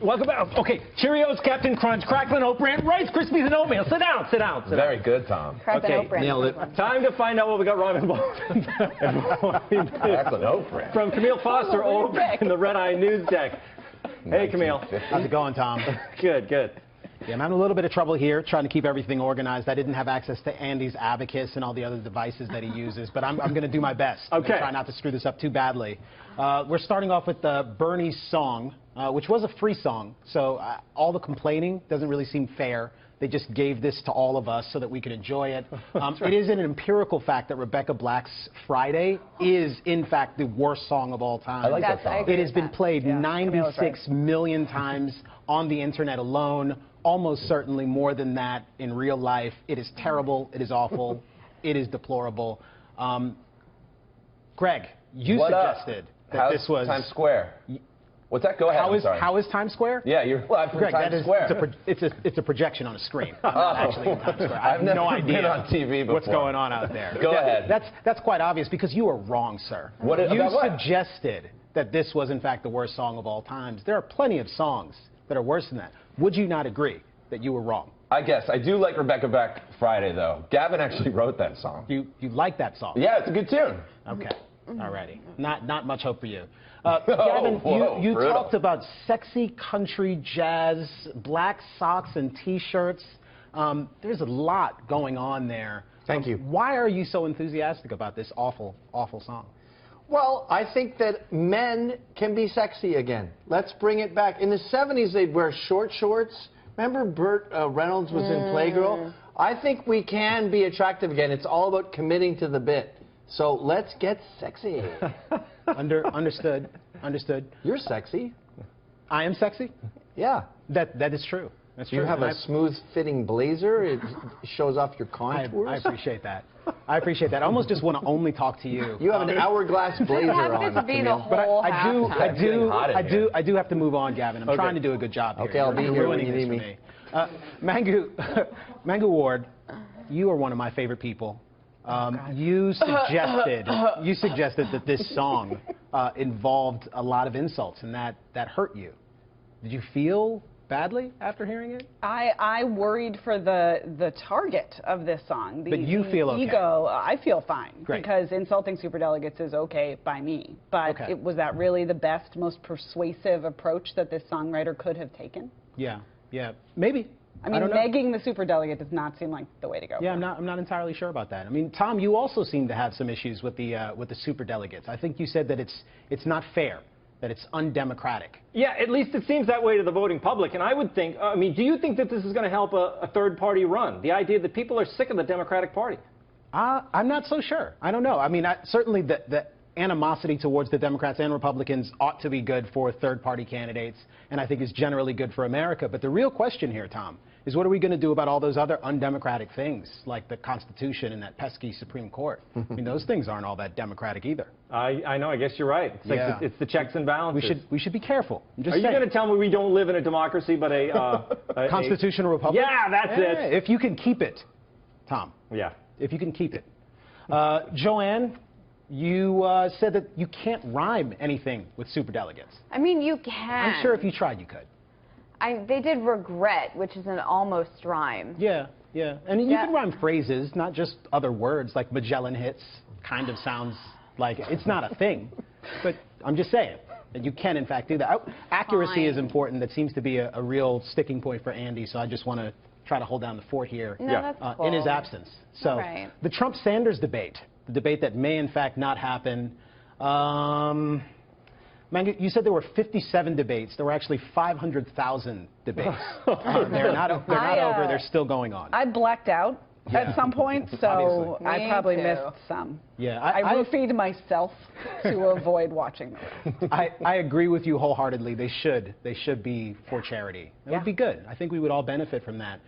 Welcome back. Okay, Cheerios, Captain Crunch, Cracklin' Oat Bran, Rice Krispies, and oatmeal. Sit down, sit down, sit down. Very good, Tom. Cracklin' Okay, Oat Bran. nailed it. Time to find out what we got wrong involved. Cracklin' Oat Bran. From Kmele Foster over in the Red Eye News Deck. Hey, Kmele. How's it going, Tom? Good, good. Yeah, I'm having a little bit of trouble here trying to keep everything organized. I didn't have access to Andy's abacus and all the other devices that he uses, but I'm going to do my best. Okay. Try not to screw this up too badly. We're starting off with Bernie's song, which was a free song, so all the complaining doesn't really seem fair. They just gave this to all of us so that we could enjoy it. It is an empirical fact that Rebecca Black's Friday is, in fact, the worst song of all time. I like that song. It has been played 96 million times on the internet alone, almost certainly more than that in real life. It is terrible. It is awful. It is deplorable. Greg, you suggested that this was Times Square. What's that? Go ahead. How is Times Square? Yeah, you're live from Greg, Times Square. It's a projection on a screen. I'm not actually in Times Square. I have no idea been on TV before. what's going on out there. Go ahead. That's quite obvious because you are wrong, sir. You suggested that this was in fact the worst song of all times. There are plenty of songs that are worse than that. Would you not agree that you were wrong? I guess. I do like Rebecca Black Friday, though. Gavin actually wrote that song. You like that song? Yeah, it's a good tune. Okay. Alrighty. Not much hope for you. Gavin, you talked about sexy country jazz, black socks and T-shirts. There's a lot going on there. Thank you. Why are you so enthusiastic about this awful, awful song? Well, I think that men can be sexy again. Let's bring it back. In the 70s, they'd wear short shorts. Remember Burt Reynolds was in Playgirl? I think we can be attractive again. It's all about committing to the bit. So let's get sexy. Understood. Understood. You're sexy. I am sexy? Yeah. That is true. That's true. You have a smooth-fitting blazer. It shows off your contours. I appreciate that. I appreciate that. I almost just want to only talk to you. You have an hourglass blazer on. But I do have to move on, Gavin. I'm trying to do a good job here. Okay, I'll be here when you need me. Mangu Ward, you are one of my favorite people. You suggested that this song involved a lot of insults, and that hurt you. Did you feel badly after hearing it? I worried for the target of this song. But you feel okay? Ego, I feel fine. Great. Because insulting superdelegates is okay by me. But was that really the best, most persuasive approach that this songwriter could have taken? Yeah, maybe. I mean, negging the superdelegate does not seem like the way to go. Yeah, I'm not entirely sure about that. I mean, Tom, you also seem to have some issues with the superdelegates. I think you said that it's not fair, that it's undemocratic. Yeah, at least it seems that way to the voting public. And I would think, I mean, do you think that this is going to help a third-party run? The idea that people are sick of the Democratic Party? I'm not so sure. I don't know. I mean, certainly the animosity towards the Democrats and Republicans ought to be good for third-party candidates, and I think is generally good for America. But the real question here, Tom, is what are we going to do about all those other undemocratic things, like the Constitution and that pesky Supreme Court? I mean, those things aren't all that democratic either. I know. I guess you're right. It's like it's the checks and balances. We should be careful. Are you going to tell me we don't live in a democracy, but a constitutional republic? Yeah, that's it. If you can keep it, Tom. Yeah. If you can keep it. Joanne, you said that you can't rhyme anything with superdelegates. I mean, you can. I'm sure if you tried, you could. They did regret, which is an almost rhyme. Yeah. And you can rhyme phrases, not just other words, like Magellan hits kind of sounds like it's not a thing. But I'm just saying that you can, in fact, do that. Accuracy is important. That seems to be a real sticking point for Andy, so I just want to try to hold down the fort here that's cool. in his absence. So the Trump-Sanders debate, the debate that may, in fact, not happen. Mangu, you said there were 57 debates. There were actually 500,000 debates. They're not over. They're still going on. I blacked out at some point, so I probably missed some. Yeah, I roofied myself to avoid watching them. I agree with you wholeheartedly. They should be for charity. It would be good. I think we would all benefit from that.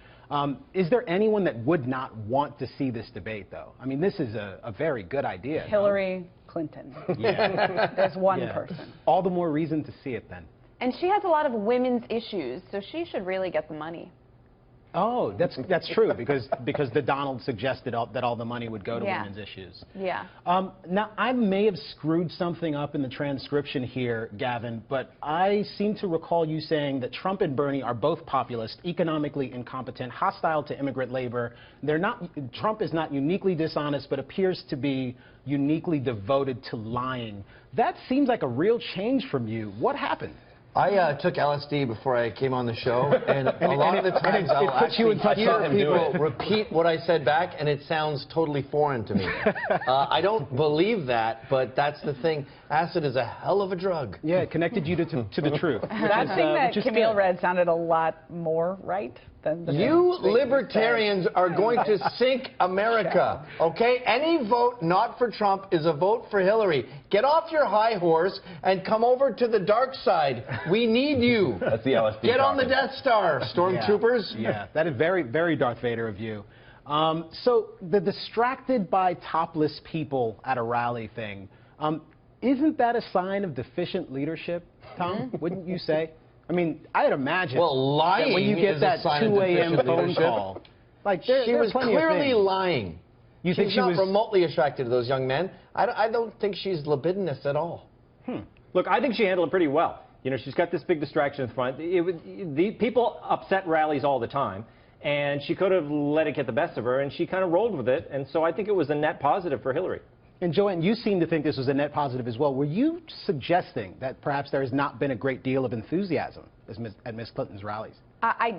Is there anyone that would not want to see this debate, though? I mean, this is a very good idea. Hillary Clinton. Yeah. There's one person. All the more reason to see it, then. And she has a lot of women's issues, so she should really get the money. Oh, that's true because the Donald suggested that all the money would go to women's issues. Yeah. Now, I may have screwed something up in the transcription here, Gavin, but I seem to recall you saying that Trump and Bernie are both populist, economically incompetent, hostile to immigrant labor. Trump is not uniquely dishonest, but appears to be uniquely devoted to lying. That seems like a real change from you. What happened? I took LSD before I came on the show, and a lot of the times I'll actually hear people repeat what I said back, and it sounds totally foreign to me. I don't believe that, but that's the thing. Acid is a hell of a drug. Yeah, it connected you to the truth. That thing that Kmele read sounded a lot more right than the You libertarians are going to sink America, okay? Any vote not for Trump is a vote for Hillary. Get off your high horse and come over to the dark side. We need you. That's the LSD. Get on the Death Star, stormtroopers. Yeah, that is very, very Darth Vader of you. So the distracted by topless people at a rally thing, isn't that a sign of deficient leadership, Tom? Wouldn't you say? I mean, I'd imagine lying that when you get is that a sign 2 of a.m. deficient phone leadership. call, like She was clearly lying. You think she's she not was remotely attracted to those young men. I don't think she's libidinous at all. Look, I think she handled it pretty well. You know, she's got this big distraction in front. The people upset rallies all the time, and she could have let it get the best of her, and she kind of rolled with it. And so I think it was a net positive for Hillary. And Joanne, you seem to think this was a net positive as well. Were you suggesting that perhaps there has not been a great deal of enthusiasm at Ms. Clinton's rallies?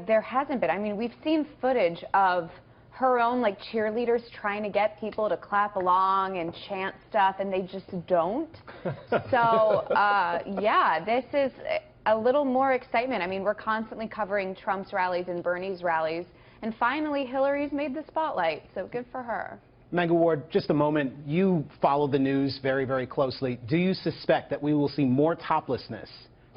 There hasn't been. I mean, we've seen footage of her own, like, cheerleaders trying to get people to clap along and chant stuff, and they just don't. So, yeah, this is a little more excitement. I mean, we're constantly covering Trump's rallies and Bernie's rallies, and finally Hillary's made the spotlight, so good for her. Megha Ward, just a moment. You follow the news very, very closely. Do you suspect that we will see more toplessness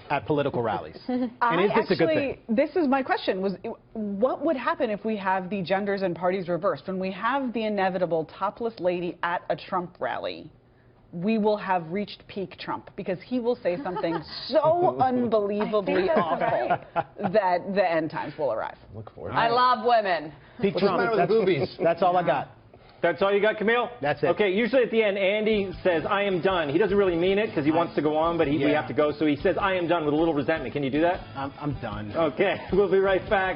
at political rallies? And is this a good thing? This is my question, what would happen if we have the genders and parties reversed? When we have the inevitable topless lady at a Trump rally, we will have reached peak Trump, because he will say something so unbelievably awful that the end times will arrive. Look forward. I love women. Peak Trump. What's the matter with boobies? That's all I got. That's all you got, Kmele? That's it. Okay, usually at the end, Andy says, I am done. He doesn't really mean it because he wants to go on, but we have to go. So he says, I am done with a little resentment. Can you do that? I'm done. Okay, we'll be right back.